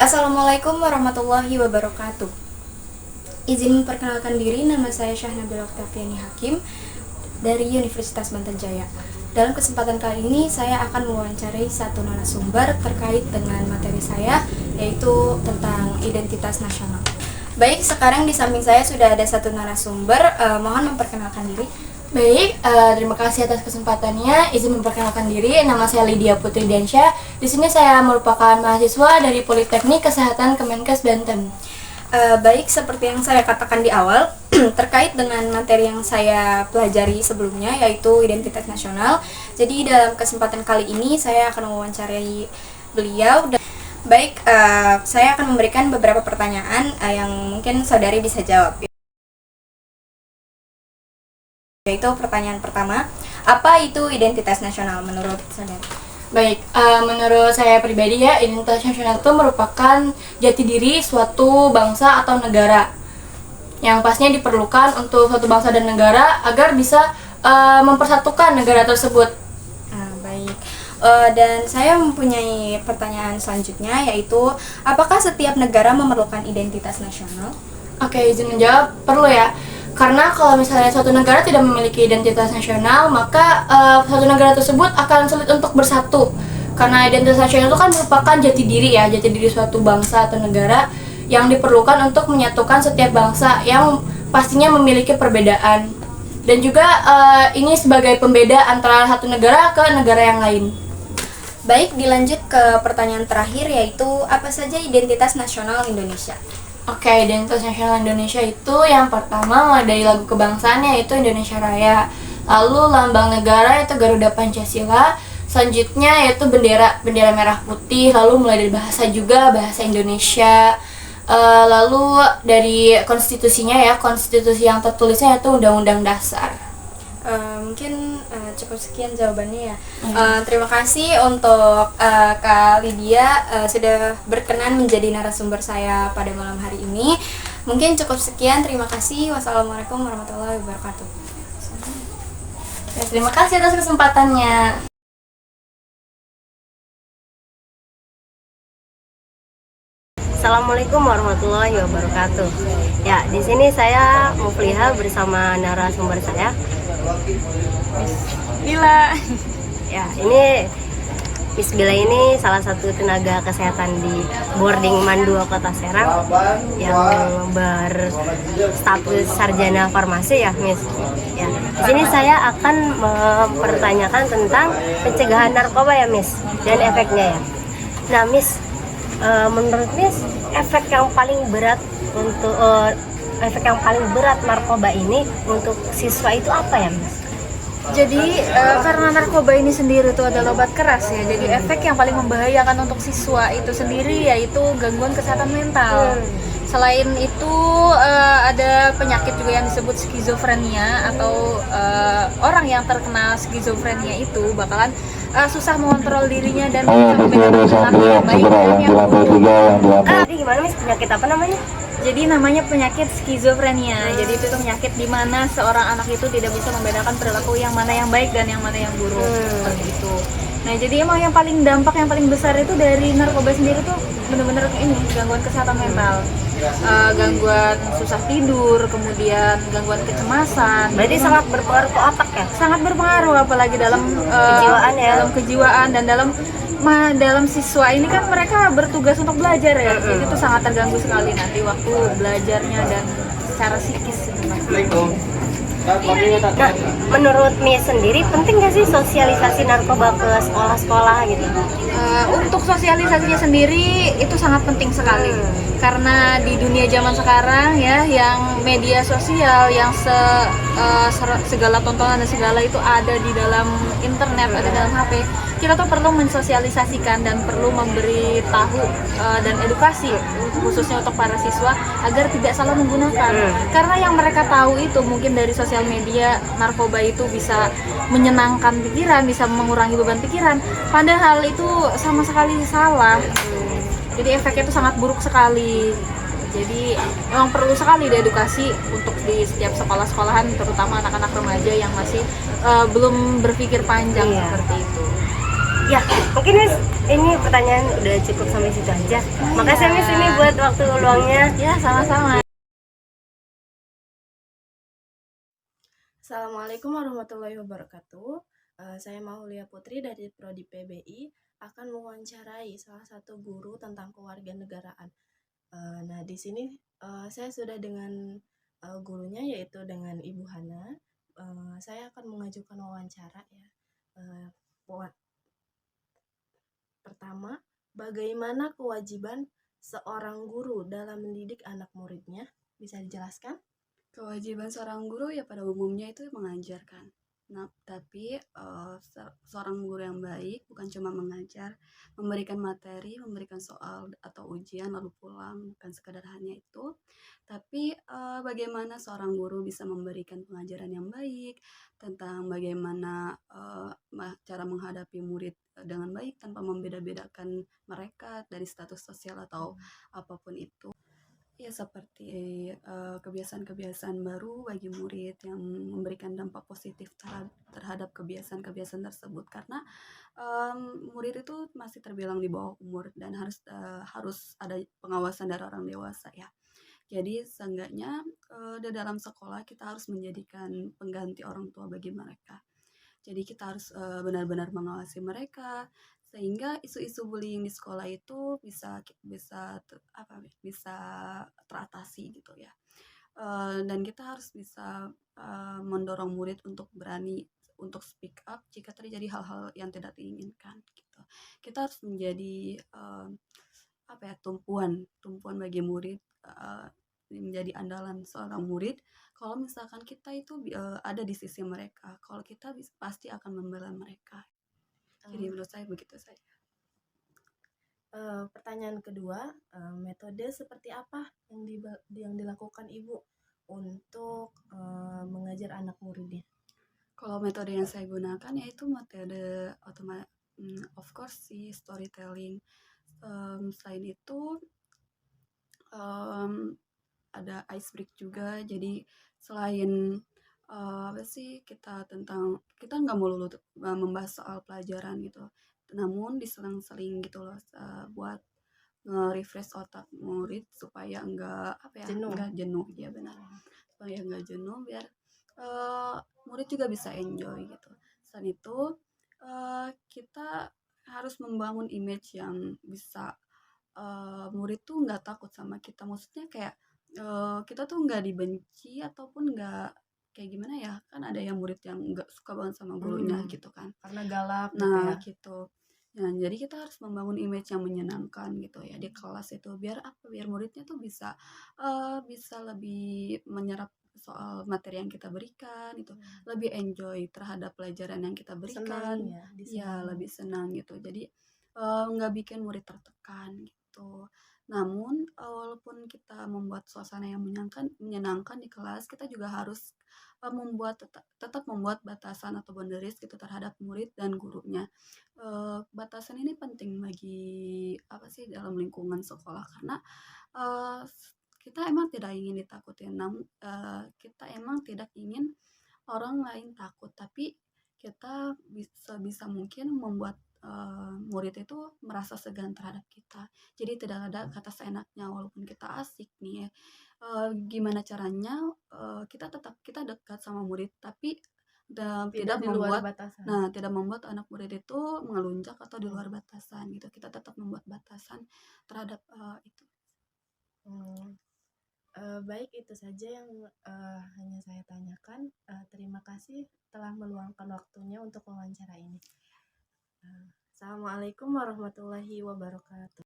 Assalamualaikum warahmatullahi wabarakatuh. Izin memperkenalkan diri, nama saya Syahnabila Oktaviani Hakim dari Universitas Banten Jaya. Dalam kesempatan kali ini saya akan mewawancarai satu narasumber terkait dengan materi saya, yaitu tentang identitas nasional. Baik, sekarang di samping saya sudah ada satu narasumber, mohon memperkenalkan diri. Baik, terima kasih atas kesempatannya. Izin memperkenalkan diri, nama saya Lydia Putri Diansyah. Di sini saya merupakan mahasiswa dari Politeknik Kesehatan Kemenkes Banten. Baik, seperti yang saya katakan di awal, terkait dengan materi yang saya pelajari sebelumnya, yaitu identitas nasional. Jadi dalam kesempatan kali ini saya akan mewawancarai beliau. Baik, saya akan memberikan beberapa pertanyaan yang mungkin saudari bisa jawab. Yaitu pertanyaan pertama, apa itu identitas nasional menurut saudara? Baik, menurut saya pribadi ya, identitas nasional itu merupakan jati diri suatu bangsa atau negara yang pastinya diperlukan untuk suatu bangsa dan negara agar bisa mempersatukan negara tersebut. Baik, dan saya mempunyai pertanyaan selanjutnya, yaitu apakah setiap negara memerlukan identitas nasional? Oke, izin menjawab, perlu ya. Karena kalau misalnya suatu negara tidak memiliki identitas nasional, maka suatu negara tersebut akan sulit untuk bersatu. Karena identitas nasional itu kan merupakan jati diri ya, jati diri suatu bangsa atau negara yang diperlukan untuk menyatukan setiap bangsa yang pastinya memiliki perbedaan. Dan juga ini sebagai pembeda antara satu negara ke negara yang lain. Baik, dilanjut ke pertanyaan terakhir, yaitu apa saja identitas nasional Indonesia? Oke, identitas nasional Indonesia itu yang pertama mulai dari lagu kebangsaannya yaitu Indonesia Raya. Lalu lambang negara itu Garuda Pancasila. Selanjutnya yaitu bendera merah putih. Lalu mulai dari bahasa juga bahasa Indonesia. Lalu dari konstitusinya ya, konstitusi yang tertulisnya yaitu Undang-Undang Dasar. Mungkin cukup sekian jawabannya ya. Terima kasih untuk Kak Lydia sudah berkenan menjadi narasumber saya pada malam hari ini. Mungkin cukup sekian, terima kasih. Wassalamualaikum warahmatullahi wabarakatuh. Ya, terima kasih atas kesempatannya. Assalamualaikum warahmatullahi wabarakatuh. Ya, di sini saya Mufliha bersama narasumber saya, Miss Bila. Ya, ini Miss Bila ini salah satu tenaga kesehatan di boarding Mandua Kota Serang yang berstatus sarjana farmasi ya, Miss. Ya, di sini saya akan mempertanyakan tentang pencegahan narkoba ya, Miss, dan efeknya ya. Nah, Miss, menurut Miss, efek yang paling berat narkoba ini untuk siswa itu apa ya, Miss? Jadi karena narkoba ini sendiri itu adalah obat keras ya, jadi efek yang paling membahayakan untuk siswa itu sendiri yaitu gangguan kesehatan mental. Selain itu ada penyakit juga yang disebut skizofrenia atau orang yang terkena skizofrenia itu bakalan susah mengontrol dirinya dan membedakan yang baik dan yang buruk. Jadi gimana, Miss, penyakit apa namanya? Jadi namanya penyakit skizofrenia. Jadi itu penyakit di mana seorang anak itu tidak bisa membedakan perilaku yang mana yang baik dan yang mana yang buruk. Seperti itu. Nah, jadi emang yang paling dampak yang paling besar itu dari narkoba sendiri tuh benar-benar ini gangguan kesehatan mental. Gangguan susah tidur, kemudian gangguan kecemasan. Berarti sangat berpengaruh ke otak ya? Sangat berpengaruh, apalagi dalam kejiwaan ya. Dalam kejiwaan dan dalam siswa ini kan mereka bertugas untuk belajar ya, jadi itu sangat terganggu sekali nanti waktu belajarnya dan secara psikis. Nah, menurut Miss sendiri penting nggak sih sosialisasi narkoba ke sekolah-sekolah gitu? Untuk sosialisasinya sendiri itu sangat penting sekali karena di dunia zaman sekarang ya, yang media sosial yang segala tontonan dan segala itu ada di dalam internet, ada dalam HP. Kita tuh perlu mensosialisasikan dan perlu memberi tahu dan edukasi khususnya untuk para siswa agar tidak salah menggunakan. Karena yang mereka tahu itu mungkin dari sosial media, narkoba itu bisa menyenangkan pikiran, bisa mengurangi beban pikiran. Padahal itu sama sekali salah. Jadi efeknya itu sangat buruk sekali. Jadi memang perlu sekali diedukasi untuk di setiap sekolah-sekolahan, terutama anak-anak remaja yang masih belum berpikir panjang seperti itu. Ya, mungkin Miss ini pertanyaan udah cukup sampai situ aja. Makasih Miss ini buat waktu luangnya. Ya, sama-sama. Assalamualaikum warahmatullahi wabarakatuh. Saya Maulia Putri dari Prodi PBI akan mewawancarai salah satu guru tentang kewarganegaraan. Nah, di sini saya sudah dengan gurunya yaitu dengan Ibu Hana. Saya akan mengajukan wawancara ya. Pertama, bagaimana kewajiban seorang guru dalam mendidik anak muridnya? Bisa dijelaskan? Kewajiban seorang guru ya pada umumnya itu mengajarkan. Nah, tapi seorang guru yang baik bukan cuma mengajar, memberikan materi, memberikan soal atau ujian lalu pulang, bukan sekadar hanya itu. Tapi bagaimana seorang guru bisa memberikan pengajaran yang baik tentang bagaimana cara menghadapi murid dengan baik tanpa membeda-bedakan mereka dari status sosial atau apapun itu. Ya seperti kebiasaan-kebiasaan baru bagi murid yang memberikan dampak positif terhadap kebiasaan-kebiasaan tersebut karena murid itu masih terbilang di bawah umur dan harus ada pengawasan dari orang dewasa ya. Jadi seenggaknya di dalam sekolah kita harus menjadikan pengganti orang tua bagi mereka. Jadi kita harus benar-benar mengawasi mereka sehingga isu-isu bullying di sekolah itu bisa teratasi gitu ya. Dan kita harus bisa mendorong murid untuk berani untuk speak up jika terjadi hal-hal yang tidak diinginkan gitu. Kita harus menjadi tumpuan bagi murid, menjadi andalan seorang murid. Kalau misalkan kita itu ada di sisi mereka, kalau kita pasti akan membela mereka. Jadi menurut saya begitu saja. Pertanyaan kedua, metode seperti apa yang dilakukan Ibu untuk mengajar anak muridnya? Kalau metode yang saya gunakan yaitu metode of course sih storytelling. Selain itu ada ice break juga. Jadi selain kita nggak melulu membahas soal pelajaran gitu, namun diselang-seling gitu loh buat nge-refresh otak murid supaya nggak jenuh ya benar, supaya nggak jenuh biar murid juga bisa enjoy gitu. Selain itu kita harus membangun image yang bisa murid tuh nggak takut sama kita, maksudnya kayak kita tuh nggak dibenci ataupun nggak kayak gimana ya, kan ada yang murid yang nggak suka banget sama gurunya gitu kan karena galak nah gitu. Nah, jadi kita harus membangun image yang menyenangkan gitu ya di kelas itu biar muridnya tuh bisa lebih menyerap soal materi yang kita berikan itu, lebih enjoy terhadap pelajaran yang kita berikan, lebih senang gitu. Jadi nggak bikin murid tertekan gitu. Namun walaupun kita membuat suasana yang menyenangkan di kelas, kita juga harus tetap membuat batasan atau boundaries gitu terhadap murid dan gurunya. Batasan ini penting bagi dalam lingkungan sekolah karena kita emang tidak ingin ditakutin, namun kita emang tidak ingin orang lain takut, tapi kita bisa mungkin membuat murid itu merasa segan terhadap kita. Jadi tidak ada kata seenaknya walaupun kita asik nih ya. Gimana caranya kita dekat sama murid tapi tidak membuat anak murid itu mengelunjak atau di luar batasan gitu. Kita tetap membuat batasan terhadap itu. Baik, itu saja yang hanya saya tanyakan. Terima kasih telah meluangkan waktunya untuk wawancara ini. Assalamualaikum warahmatullahi wabarakatuh.